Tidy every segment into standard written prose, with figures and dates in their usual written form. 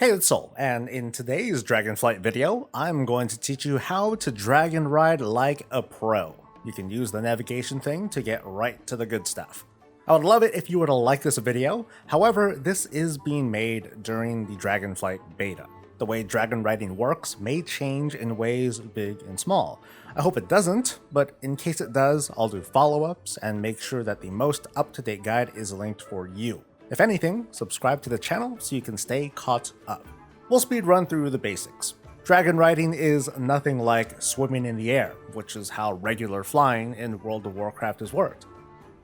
Hey, it's Soul, and in today's Dragonflight video, I'm going to teach you how to dragon ride like a pro. You can use the navigation thing to get right to the good stuff. I would love it if you were to like this video, however, this is being made during the Dragonflight Beta. The way dragon riding works may change in ways big and small. I hope it doesn't, but in case it does, I'll do follow-ups and make sure that the most up-to-date guide is linked for you. If anything, subscribe to the channel so you can stay caught up. We'll speed run through the basics. Dragon riding is nothing like swimming in the air, which is how regular flying in World of Warcraft has worked.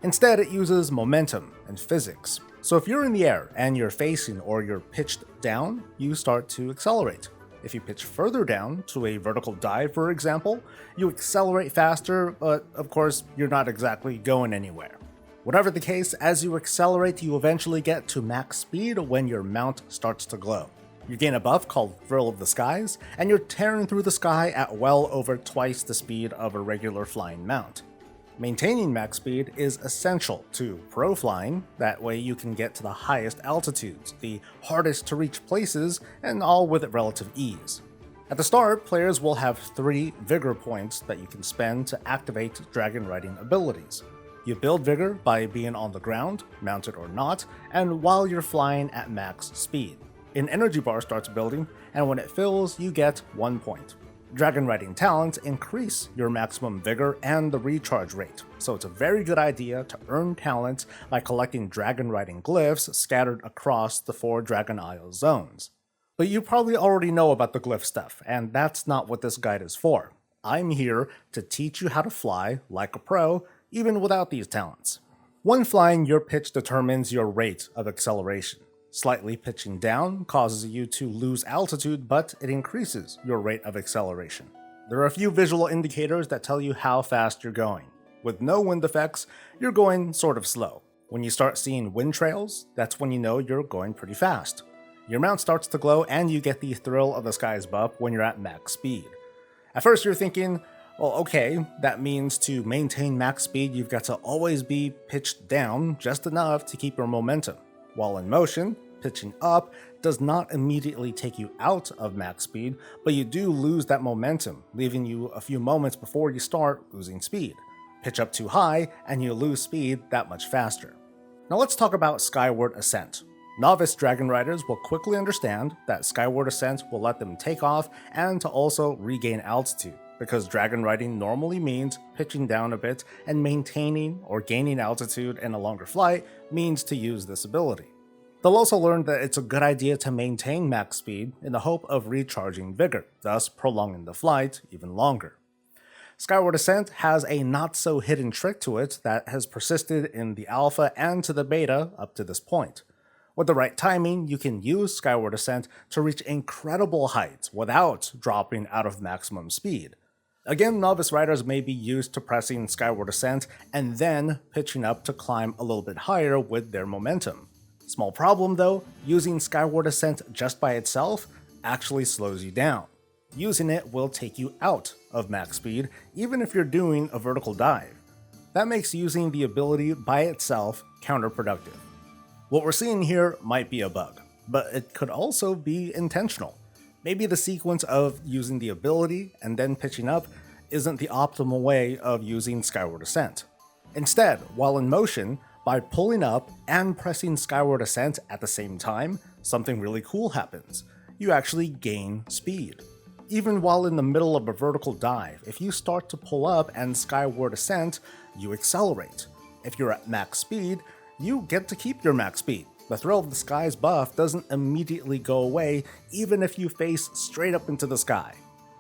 Instead, it uses momentum and physics. So if you're in the air and you're facing or you're pitched down, you start to accelerate. If you pitch further down to a vertical dive, for example, you accelerate faster, but of course, you're not exactly going anywhere. Whatever the case, as you accelerate, you eventually get to max speed when your mount starts to glow. You gain a buff called Thrill of the Skies, and you're tearing through the sky at well over twice the speed of a regular flying mount. Maintaining max speed is essential to pro flying, that way you can get to the highest altitudes, the hardest to reach places, and all with relative ease. At the start, players will have 3 Vigor points that you can spend to activate dragon riding abilities. You build Vigor by being on the ground, mounted or not, and while you're flying at max speed. An energy bar starts building, and when it fills, you get 1 point. Dragon riding talents increase your maximum Vigor and the recharge rate, so it's a very good idea to earn talents by collecting dragon riding glyphs scattered across the 4 Dragon Isle zones. But you probably already know about the glyph stuff, and that's not what this guide is for. I'm here to teach you how to fly like a pro, even without these talents. When flying, your pitch determines your rate of acceleration. Slightly pitching down causes you to lose altitude, but it increases your rate of acceleration. There are a few visual indicators that tell you how fast you're going. With no wind effects, you're going sort of slow. When you start seeing wind trails, that's when you know you're going pretty fast. Your mount starts to glow and you get the Thrill of the Skies buff when you're at max speed. At first you're thinking, well, okay, that means to maintain max speed, you've got to always be pitched down just enough to keep your momentum. While in motion, pitching up does not immediately take you out of max speed, but you do lose that momentum, leaving you a few moments before you start losing speed. Pitch up too high, and you lose speed that much faster. Now let's talk about Skyward Ascent. Novice dragon riders will quickly understand that Skyward Ascent will let them take off and to also regain altitude, because dragon riding normally means pitching down a bit, and maintaining or gaining altitude in a longer flight means to use this ability. They'll also learn that it's a good idea to maintain max speed in the hope of recharging Vigor, thus prolonging the flight even longer. Skyward Ascent has a not-so-hidden trick to it that has persisted in the alpha and to the beta up to this point. With the right timing, you can use Skyward Ascent to reach incredible heights without dropping out of maximum speed. Again, novice riders may be used to pressing Skyward Ascent and then pitching up to climb a little bit higher with their momentum. Small problem though, using Skyward Ascent just by itself actually slows you down. Using it will take you out of max speed, even if you're doing a vertical dive. That makes using the ability by itself counterproductive. What we're seeing here might be a bug, but it could also be intentional. Maybe the sequence of using the ability and then pitching up isn't the optimal way of using Skyward Ascent. Instead, while in motion, by pulling up and pressing Skyward Ascent at the same time, something really cool happens. You actually gain speed. Even while in the middle of a vertical dive, if you start to pull up and Skyward Ascent, you accelerate. If you're at max speed, you get to keep your max speed. The Thrill of the Skies buff doesn't immediately go away even if you face straight up into the sky.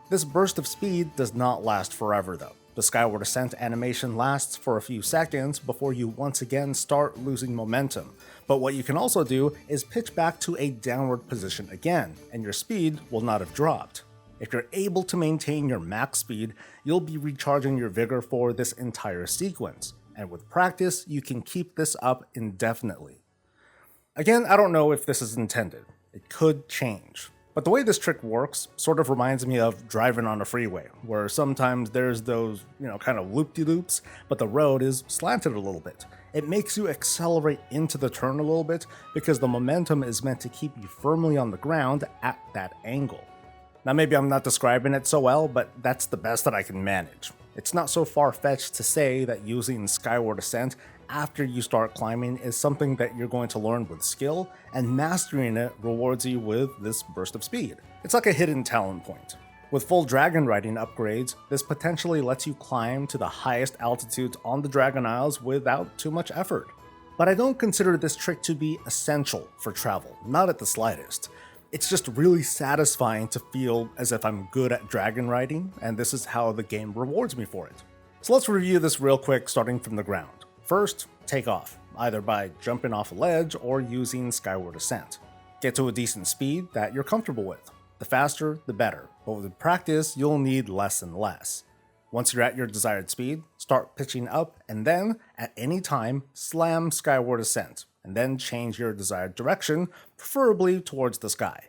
This burst of speed does not last forever though. The Skyward Ascent animation lasts for a few seconds before you once again start losing momentum, but what you can also do is pitch back to a downward position again, and your speed will not have dropped. If you're able to maintain your max speed, you'll be recharging your Vigor for this entire sequence, and with practice, you can keep this up indefinitely. Again, I don't know if this is intended. It could change. But the way this trick works sort of reminds me of driving on a freeway, where sometimes there's those, kind of loop-de-loops, but the road is slanted a little bit. It makes you accelerate into the turn a little bit because the momentum is meant to keep you firmly on the ground at that angle. Now maybe I'm not describing it so well, but that's the best that I can manage. It's not so far-fetched to say that using Skyward Ascent after you start climbing is something that you're going to learn with skill, and mastering it rewards you with this burst of speed. It's like a hidden talent point. With full dragon riding upgrades, this potentially lets you climb to the highest altitudes on the Dragon Isles without too much effort. But I don't consider this trick to be essential for travel, not at the slightest. It's just really satisfying to feel as if I'm good at dragon riding, and this is how the game rewards me for it. So let's review this real quick, starting from the ground. First, take off, either by jumping off a ledge or using Skyward Ascent. Get to a decent speed that you're comfortable with. The faster, the better, but with practice, you'll need less and less. Once you're at your desired speed, start pitching up, and then, at any time, slam Skyward Ascent, and then change your desired direction, preferably towards the sky.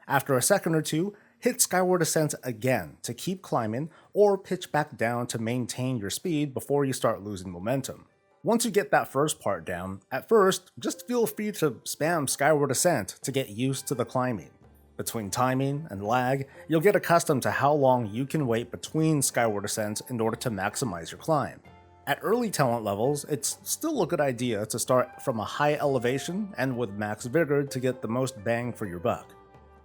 After a second or two, hit Skyward Ascent again to keep climbing, or pitch back down to maintain your speed before you start losing momentum. Once you get that first part down, at first, just feel free to spam Skyward Ascent to get used to the climbing. Between timing and lag, you'll get accustomed to how long you can wait between Skyward Ascents in order to maximize your climb. At early talent levels, it's still a good idea to start from a high elevation and with max vigor to get the most bang for your buck.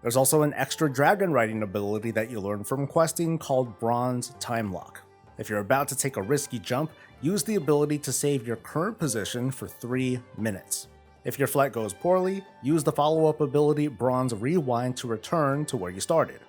There's also an extra dragon riding ability that you learn from questing called Bronze Time Lock. If you're about to take a risky jump, use the ability to save your current position for 3 minutes. If your flight goes poorly, use the follow-up ability Bronze Rewind to return to where you started.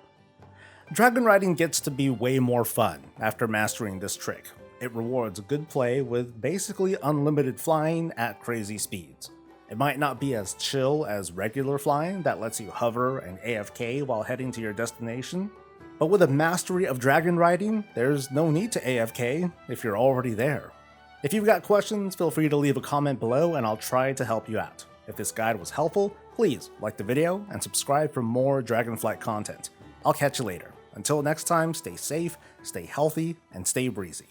Dragon riding gets to be way more fun after mastering this trick. It rewards good play with basically unlimited flying at crazy speeds. It might not be as chill as regular flying that lets you hover and AFK while heading to your destination, but with a mastery of dragon riding, there's no need to AFK if you're already there. If you've got questions, feel free to leave a comment below and I'll try to help you out. If this guide was helpful, please like the video and subscribe for more Dragonflight content. I'll catch you later. Until next time, stay safe, stay healthy, and stay breezy.